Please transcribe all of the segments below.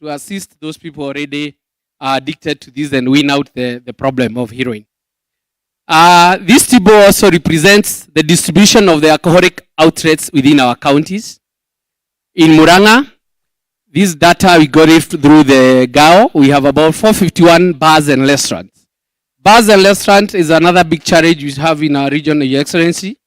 to assist those people already addicted to this and win out the problem of heroin. This table also represents the distribution of the alcoholic outlets within our counties. In Murang'a, this data we got it through the GAO. We have about 451 bars and restaurants. Bars and restaurants is another big challenge we have in our region, Your Excellency,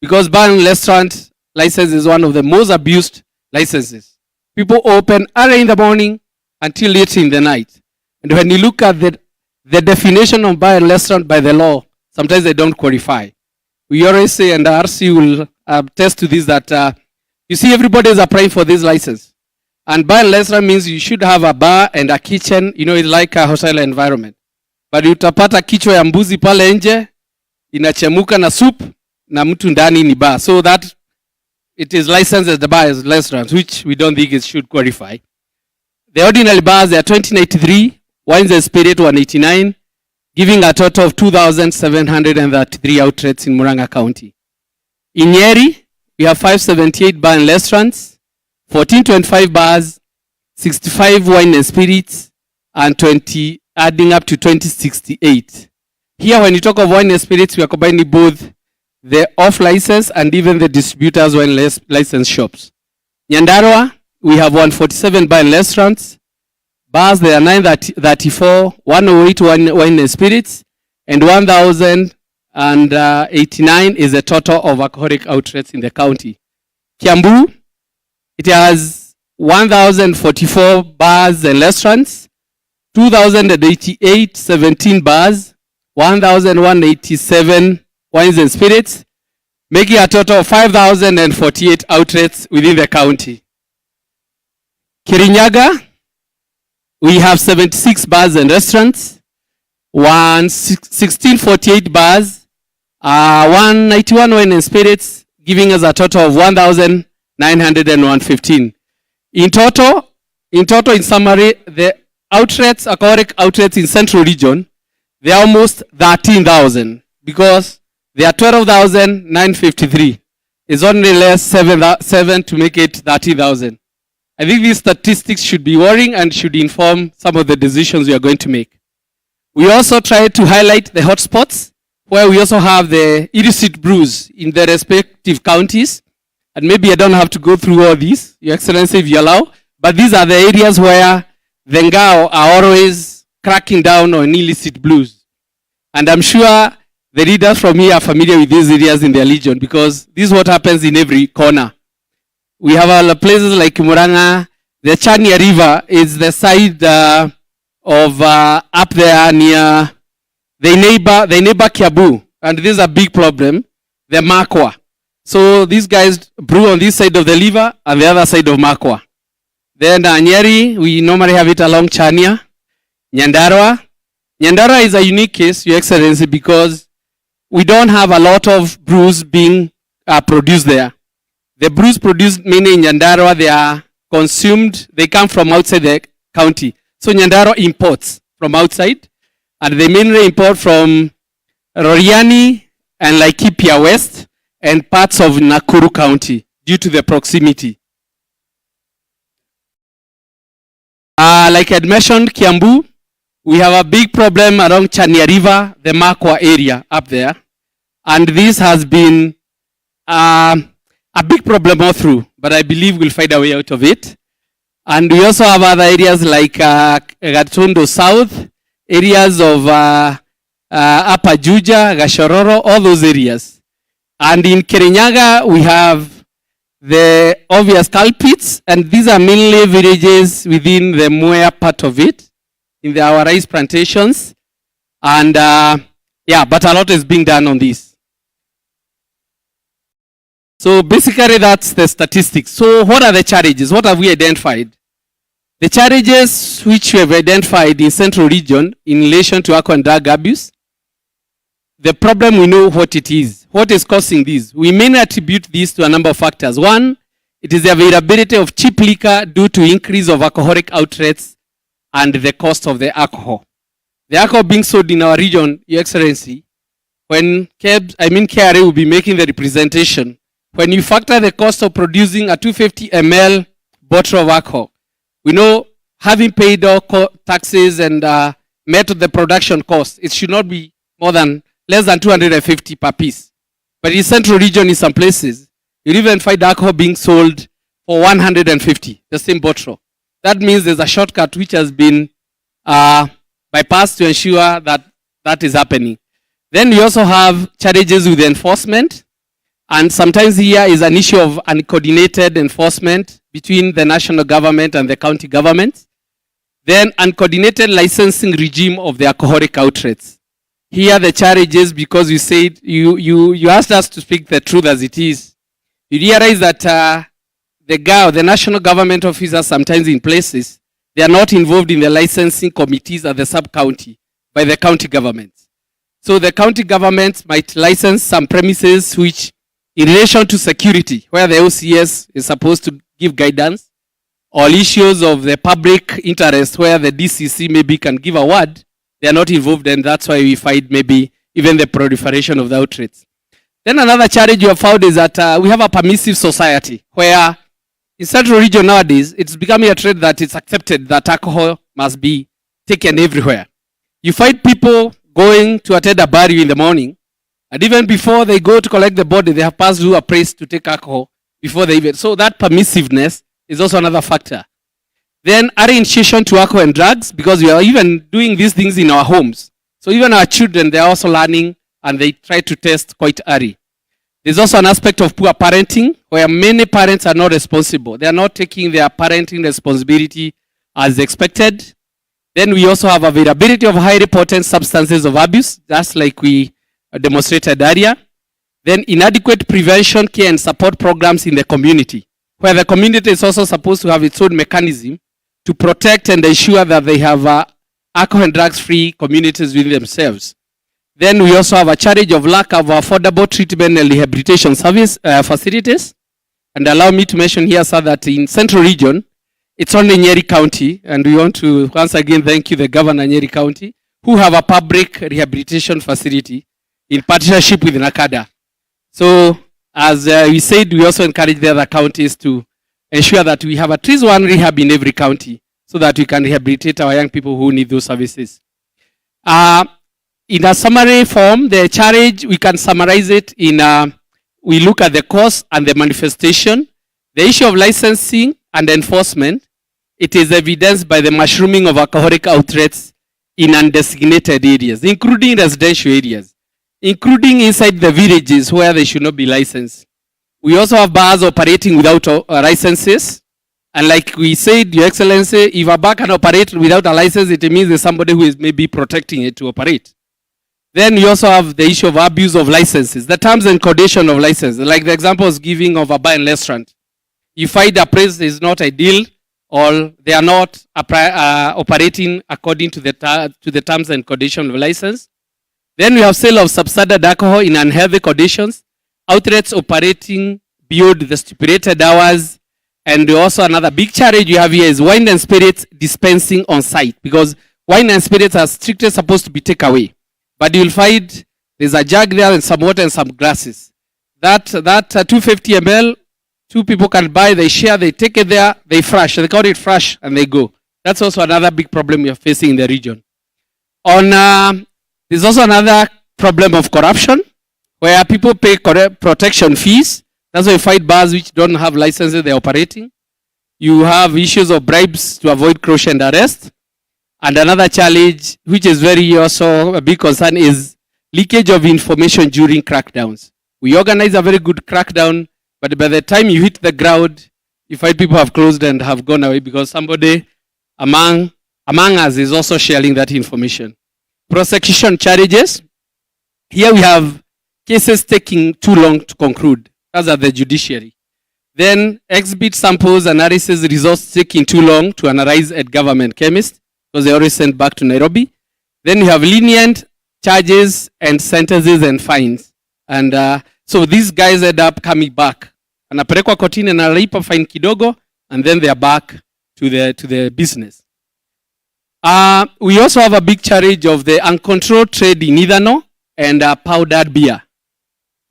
because bar and restaurant license is one of the most abused licenses. People open early in the morning until late in the night. And when you look at the definition of bar and restaurant by the law, sometimes they don't qualify. We always say, and the RC will attest to this, that you see everybody is applying for this license. And bar and restaurant means you should have a bar and a kitchen, it's like a hotel environment. But utapata kichwa ya mbuzi pale nje, inachemuka na soup, na mtu ndani ni bar. So that it is licensed as the bar as restaurants, which we don't think it should qualify. The ordinary bars, they are 2093, wines and spirit 189, giving a total of 2,733 outlets in Murang'a County. In Nyeri, we have 578 bar and restaurants, 1425 bars, 65 wine and spirits, and 20, adding up to 2068. Here, when you talk of wine and spirits, we are combining both the off-license and even the distributors wine license shops. Nyandarua, we have 147 bar and restaurants. Bars, there are 934, 108 wine and spirits, and 1,089 is the total of alcoholic outlets in the county. Kiambu, it has 1,044 bars and restaurants, 2,088, 17 bars, 1,187 wines and spirits, making a total of 5,048 outlets within the county. Kirinyaga, we have 76 bars and restaurants, 1,648 bars, 191 wine and spirits, giving us a total of 1,915. In total, in summary, the outlets, alcoholic outlets in Central Region, they are almost 13,000 because there are 12,953. It's only less 7 to make it 30,000. I think these statistics should be worrying and should inform some of the decisions we are going to make. We also try to highlight the hotspots where we also have the illicit brews in the respective counties. And maybe I don't have to go through all these, Your Excellency, if you allow. But these are the areas where the Ngao are always cracking down on illicit brews. And I'm sure the leaders from here are familiar with these areas in their region because this is what happens in every corner. We have other places like Murang'a. The Chania River is the side of up there near the neighbor Kiabu. And this is a big problem, the Makwa. So these guys brew on this side of the river and the other side of Makwa. Then Nyeri, we normally have it along Chania. Nyandarua. Nyandarua is a unique case, Your Excellency, because we don't have a lot of brews being produced there. The brews produced mainly in Nyandarua, they are consumed, they come from outside the county. So Nyandarua imports from outside, and they mainly import from Roriani and Laikipia West and parts of Nakuru County due to the proximity. Like I mentioned, Kiambu, we have a big problem along Chania River, the Makwa area up there. And this has been a big problem all through, but I believe we'll find a way out of it. And we also have other areas like Gatondo South, areas of Upper Juja, Gashororo, all those areas. And in Kirinyaga, we have the obvious culprits, and these are mainly villages within the Mwea part of it, in our rice plantations. And but a lot is being done on this. So basically that's the statistics. So what are the challenges? What have we identified? The challenges which we have identified in Central Region in relation to alcohol and drug abuse, the problem, we know what it is. What is causing this? We mainly attribute this to a number of factors. One, it is the availability of cheap liquor due to increase of alcoholic outlets and the cost of the alcohol. The alcohol being sold in our region, Your Excellency, when KRA will be making the representation, when you factor the cost of producing a 250 ml bottle of alcohol, we know having paid all taxes and met the production cost, it should not be less than 250 per piece. But in Central Region, in some places, you'll even find alcohol being sold for 150, the same bottle. That means there's a shortcut which has been bypassed to ensure that that is happening. Then we also have challenges with enforcement. And sometimes here is an issue of uncoordinated enforcement between the national government and the county government. Then uncoordinated licensing regime of the alcoholic outlets. Here the challenges, because you said, you asked us to speak the truth as it is. You realize that the national government officers sometimes in places, they are not involved in the licensing committees at the sub-county by the county governments. So the county government might license some premises which, in relation to security, where the OCS is supposed to give guidance, or issues of the public interest where the DCC maybe can give a word, they are not involved, and that's why we find maybe even the proliferation of the outlets. Then another challenge you have found is that we have a permissive society where in Central Region nowadays, it's becoming a trend that it's accepted that alcohol must be taken everywhere. You find people going to attend a burial in the morning, and even before they go to collect the body, they have passed through a place to take alcohol before they even. So that permissiveness is also another factor. Then early initiation to alcohol and drugs, because we are even doing these things in our homes. So even our children, they are also learning and they try to test quite early. There's also an aspect of poor parenting, where many parents are not responsible. They are not taking their parenting responsibility as expected. Then we also have availability of highly potent substances of abuse, just like we demonstrated earlier. Then inadequate prevention, care, and support programs in the community, where the community is also supposed to have its own mechanism to protect and ensure that they have alcohol and drugs-free communities within themselves. Then we also have a challenge of lack of affordable treatment and rehabilitation service facilities. And allow me to mention here, sir, that in Central Region, it's only Nyeri County, and we want to once again thank you, the Governor Nyeri County, who have a public rehabilitation facility in partnership with NACADA. So, as we said, we also encourage the other counties to ensure that we have at least one rehab in every county so that we can rehabilitate our young people who need those services. In a summary form, the challenge, we can summarize it in, we look at the cause and the manifestation. The issue of licensing and enforcement, it is evidenced by the mushrooming of alcoholic outlets in undesignated areas, including residential areas, including inside the villages where they should not be licensed. We also have bars operating without licenses. And like we said, Your Excellency, if a bar can operate without a license, it means there's somebody who is maybe protecting it to operate. Then you also have the issue of abuse of licenses, the terms and conditions of licenses, like the examples giving of a bar and restaurant. You find a place is not ideal, or they are not operating according to the terms and conditions of license. Then we have sale of substandard alcohol in unhealthy conditions, outlets operating beyond the stipulated hours, and also another big challenge you have here is wine and spirits dispensing on site, because wine and spirits are strictly supposed to be taken away. But you'll find there's a jug there and some water and some glasses. That 250 ml, two people can buy, they share, they take it there, they flush, they call it flush, and they go. That's also another big problem we are facing in the region. There's also another problem of corruption, where people pay protection fees. That's why you find bars which don't have licenses they're operating. You have issues of bribes to avoid closure and arrest. And another challenge, which is very also a big concern, is leakage of information during crackdowns. We organize a very good crackdown, but by the time you hit the ground, you find people have closed and have gone away because somebody among us is also sharing that information. Prosecution charges. Here we have cases taking too long to conclude. That's at the judiciary. Then exhibit samples analysis results taking too long to analyze at government chemists, because they always sent back to Nairobi. Then you have lenient charges and sentences and fines. And so these guys end up coming back. Anapelekwa kotini na analipa fine kidogo, and then they are back to the business. We also have a big challenge of the uncontrolled trade in ethanol and powdered beer.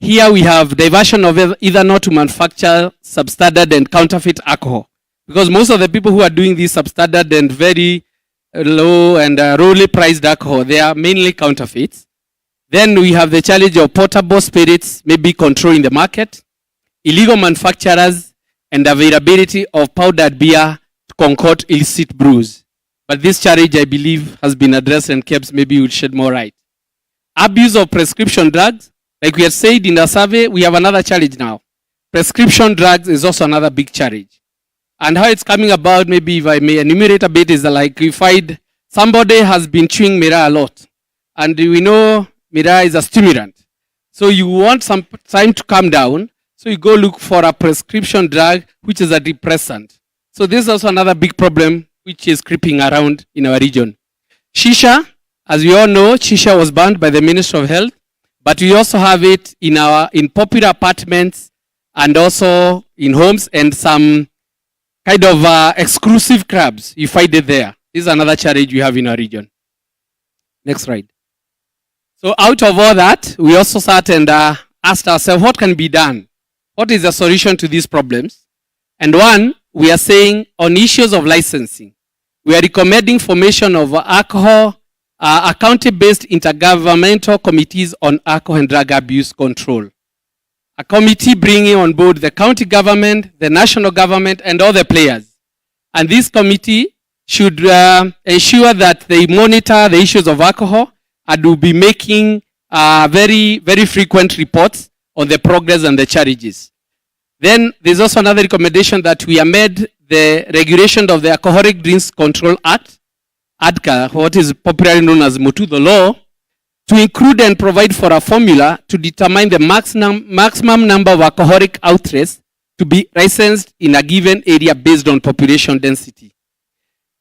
Here we have diversion of ethanol to manufacture substandard and counterfeit alcohol. because most of the people who are doing this substandard and very low and lowly priced alcohol, they are mainly counterfeits. Then we have the challenge of portable spirits maybe controlling the market, illegal manufacturers, and availability of powdered beer to concoct illicit brews. But this challenge, I believe, has been addressed, and KEBS maybe will shed more light. Abuse of prescription drugs. Like we had said in the survey, we have another challenge now. Prescription drugs is also another big challenge. And how it's coming about, maybe if I may enumerate a bit, is like you find somebody has been chewing miraa a lot. And we know miraa is a stimulant. So you want some time to calm down, so you go look for a prescription drug, which is a depressant. So this is also another big problem which is creeping around in our region. Shisha, as we all know, shisha was banned by the Ministry of Health, but we also have it in popular apartments and also in homes and some kind of exclusive clubs. You find it there. This is another challenge we have in our region. Next slide. So out of all that, we also sat and asked ourselves, what can be done? What is the solution to these problems? And one, we are saying on issues of licensing, we are recommending formation of alcohol, county-based intergovernmental committees on alcohol and drug abuse control. A committee bringing on board the county government, the national government, and all the players. And this committee should ensure that they monitor the issues of alcohol and will be making very, very frequent reports on the progress and the challenges. Then there's also another recommendation that we amend the regulation of the Alcoholic Drinks Control Act, ADCA, what is popularly known as Mutudo Law, to include and provide for a formula to determine the maximum number of alcoholic outlets to be licensed in a given area based on population density.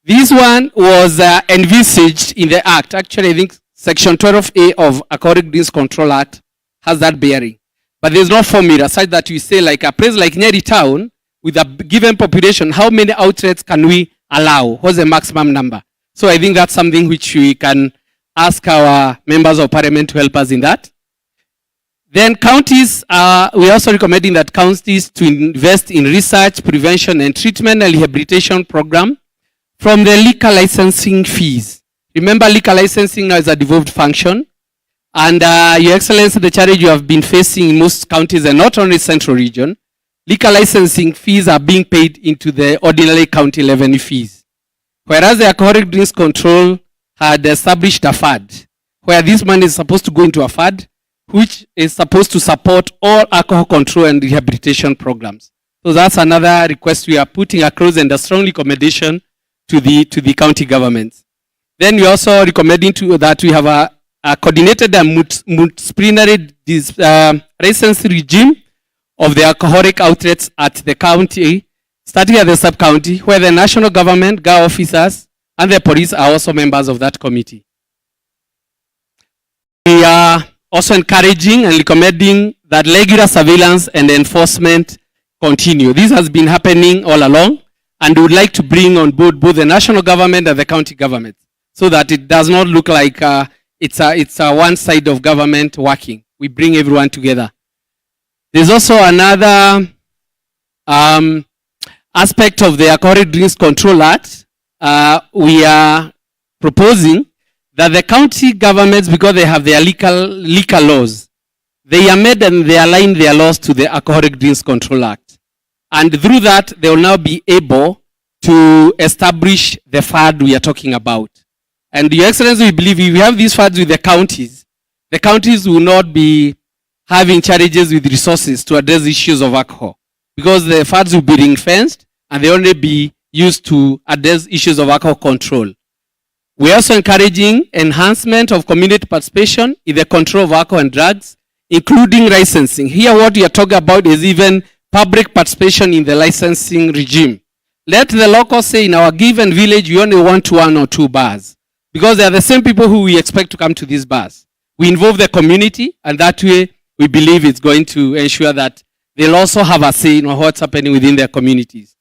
This one was envisaged in the Act. Actually, I think Section 12A of Alcoholic Drinks Control Act has that bearing. But there's no formula such that we say like a place like Nyeri town with a given population, how many outlets can we allow? What's the maximum number? So I think that's something which we can ask our members of parliament to help us in that. Then counties, we're also recommending that counties to invest in research, prevention, and treatment and rehabilitation program from the liquor licensing fees. Remember, liquor licensing now is a devolved function. And Your Excellency, the challenge you have been facing in most counties and not only central region, liquor licensing fees are being paid into the ordinary county revenue fees. Whereas the Alcoholic Drinks Control had established a fund, where this money is supposed to go into a fund, which is supposed to support all alcohol control and rehabilitation programs. So that's another request we are putting across and a strong recommendation to the county governments. Then we're also recommending that we have a coordinated and multidisciplinary license regime of the alcoholic outlets at the county, starting at the sub-county, where the national government, GA officers, and the police are also members of that committee. We are also encouraging and recommending that regular surveillance and enforcement continue. This has been happening all along, and we would like to bring on board both the national government and the county government, so that it does not look like it's a one side of government working. We bring everyone together. There's also another aspect of the Alcoholic Drinks Control Act. We are proposing that the county governments, because they have their liquor laws, they amend and they align their laws to the Alcoholic Drinks Control Act. And through that, they will now be able to establish the fund we are talking about. And Your Excellency, we believe if we have these funds with the counties will not be having challenges with resources to address issues of alcohol, because the funds will be ring-fenced and they only be used to address issues of alcohol control. We are also encouraging enhancement of community participation in the control of alcohol and drugs, including licensing. Here what we are talking about is even public participation in the licensing regime. Let the locals say in our given village we only want 1 or 2 bars, because they are the same people who we expect to come to these bars. We involve the community, and that way we believe it's going to ensure that they'll also have a say in what's happening within their communities.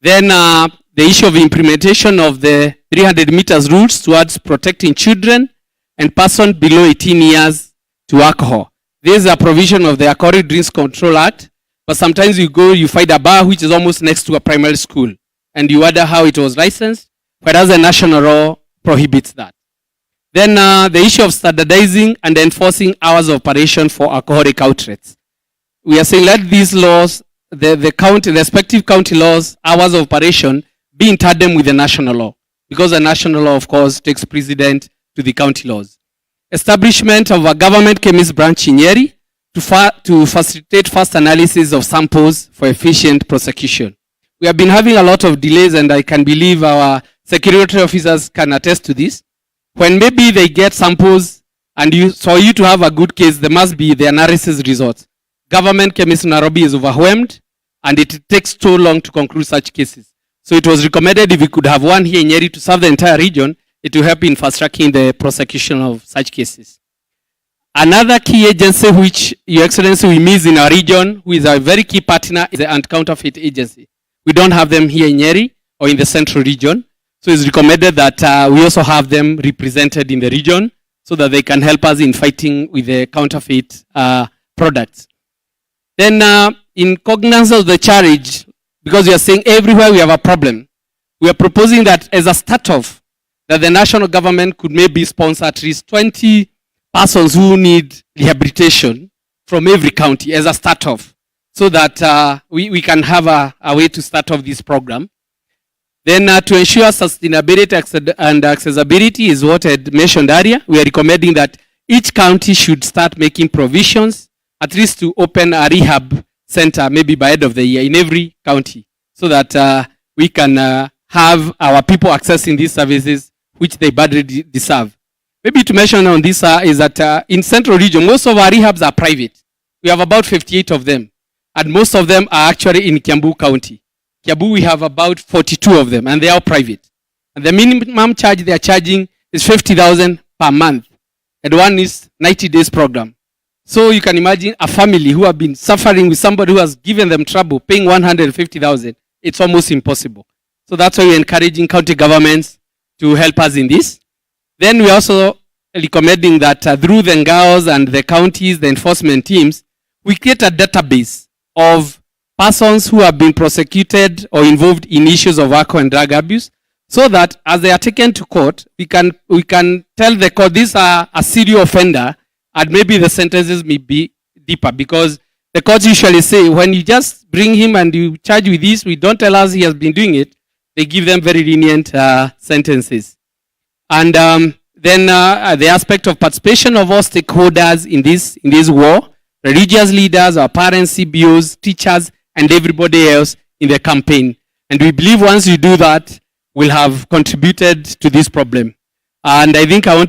Then the issue of implementation of the 300 meters rules towards protecting children and persons below 18 years to alcohol. This is a provision of the Alcoholic Drinks Control Act, but sometimes you find a bar which is almost next to a primary school. and you wonder how it was licensed, whereas the national law prohibits that. Then the issue of standardizing and enforcing hours of operation for alcoholic outlets. We are saying let these laws, the respective county laws, hours of operation, be in tandem with the national law, because the national law, of course, takes precedent to the county laws. Establishment of a government chemist branch in Nyeri to facilitate fast analysis of samples for efficient prosecution. We have been having a lot of delays, and I can believe our security officers can attest to this. When maybe they get samples, and for you to have a good case, there must be the analysis results. Government chemist in Nairobi is overwhelmed, and it takes too long to conclude such cases. So it was recommended if we could have one here in Nyeri to serve the entire region, it will help in fast-tracking the prosecution of such cases. Another key agency which, Your Excellency, we miss in our region, who is a very key partner, is the Anti-Counterfeit Agency. We don't have them here in Nyeri or in the central region. So it's recommended that we also have them represented in the region so that they can help us in fighting with the counterfeit products. Then in cognizance of the charge, because we are saying everywhere we have a problem, we are proposing that as a start-off, that the national government could maybe sponsor at least 20 persons who need rehabilitation from every county as a start-off, so that we can have a way to start off this program. Then to ensure sustainability and accessibility is what I had mentioned earlier. We are recommending that each county should start making provisions, at least to open a rehab center maybe by end of the year in every county, so that we can have our people accessing these services which they badly deserve. Maybe to mention on this is that in central region, most of our rehabs are private. We have about 58 of them, and most of them are actually in Kiambu County. Kiambu, we have about 42 of them, and they are private. And the minimum charge they are charging is 50,000 per month, and one is 90 days program. So you can imagine a family who have been suffering with somebody who has given them trouble, paying 150,000. It's almost impossible. So that's why we're encouraging county governments to help us in this. Then we're also recommending that through the NGAOs and the counties, the enforcement teams, we create a database of persons who have been prosecuted or involved in issues of alcohol and drug abuse, so that as they are taken to court, we can tell the court these are a serious offender, and maybe the sentences may be deeper, because the courts usually say when you just bring him and you charge with this, we don't tell us he has been doing it, they give them very lenient sentences. And then the aspect of participation of all stakeholders in this war, religious leaders, our parents, CBOs, teachers, and everybody else in the campaign. And we believe once you do that, we'll have contributed to this problem. And I think I want to